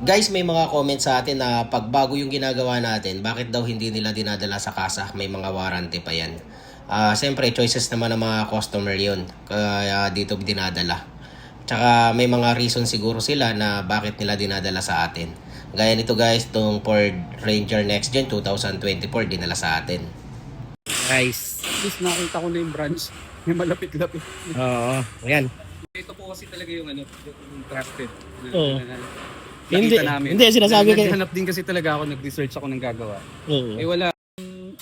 Guys, may mga comment sa atin na pagbago yung ginagawa natin, bakit daw hindi nila dinadala sa kasa? May mga warranty pa yan. Siyempre, choices naman ng mga customer yun. Kaya dito dinadala. Tsaka may mga reason siguro sila na bakit nila dinadala sa atin. Gaya nito guys, itong Ford Ranger Next Gen 2024 dinala sa atin. Guys. At least nakita ko na yung branch. May malapit-lapit. Oo, ayan. Ito po kasi talaga yung yung trusted. Oo. Nakita namin. Hindi, sinasabi kayo. Naghanap din kasi talaga ako, nag-research ako ng gagawa. Oo. Eh wala.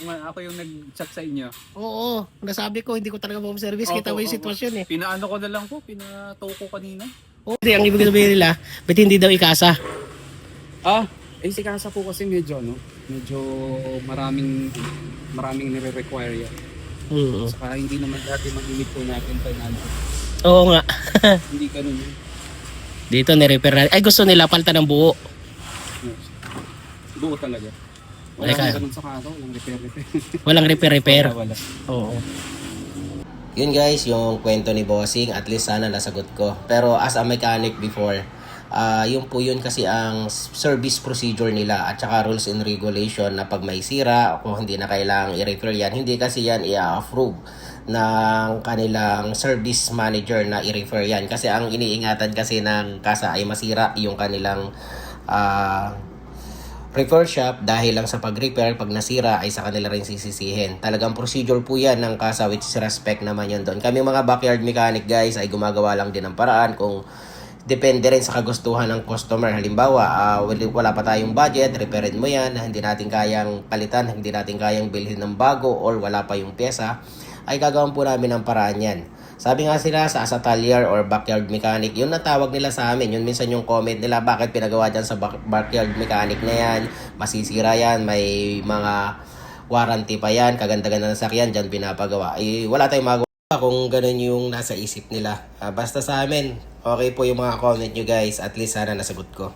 Ako yung nag-chat sa inyo. Oo, nasabi ko, hindi ko talaga home service. Kita mo yung sitwasyon eh. Pinaano ko na lang po, pinatow ko kanina. Hindi, ang ibig sabihin nila, ba't hindi daw ikasa? Si Kasa po kasi medyo maraming nire-require yan. Oo. Saka hindi naman dati mag-limit po natin financial. Oo nga. Hindi ganun yun. Dito ni-repair na. Ay, gusto nila palta ng buo. Buo talaga. Wala Teka. nang ganun sa kaso, walang repair. Walang repair. Wala. Oo. Yun guys, yung kwento ni Bossing, at least sana nasagot ko. Pero as a mechanic before, yun po yun kasi ang service procedure nila at saka rules and regulation na pag may sira o kung hindi na kailangang i-repair yan, hindi kasi yan i-approve ng kanilang service manager na i-refer yan. Kasi ang iniingatan kasi ng kasa ay masira yung kanilang repair shop dahil lang sa pag-repair, pag nasira ay sa kanila rin sisisihin. Talagang procedure po yan ng kasa, which is respect naman yun doon. Kami mga backyard mechanic guys ay gumagawa lang din ng paraan kung depende rin sa kagustuhan ng customer. Halimbawa, wala pa tayong budget, repairin mo yan, hindi natin kayang palitan, hindi natin kayang bilhin ng bago or wala pa yung pyesa, ay gagawin po namin ng paraan yan. Sabi nga sila sa atelier or backyard mechanic, yun na tawag nila sa amin. Yun minsan yung comment nila, bakit pinagawa dyan sa backyard mechanic na yan, masisira yan, may mga warranty pa yan, kaganda-ganda ng sakyan, dyan pinapagawa. Wala tayong magawa kung ganun yung nasa isip nila. Basta sa amin, okay po yung mga comment nyo guys, at least sana nasagot ko.